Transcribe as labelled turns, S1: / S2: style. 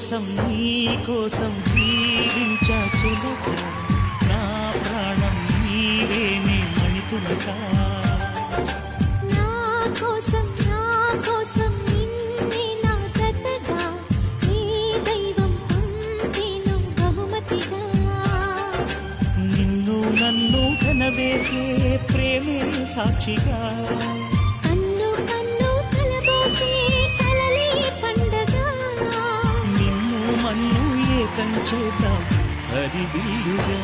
S1: కోసం జీవించా చిలక నా ప్రాణం నీవేనే మణితులక
S2: నిన్నే నా జతగా నీ దైవం పంపెను బహుమతిగా
S1: నిన్ను నన్ను కనవేసే ప్రేమే సాక్షిగా
S2: కన్ను కలబోసే కలలే పండగ
S1: నిన్ను మన్ను ఏకం చేద్దాం హరివిల్లుగా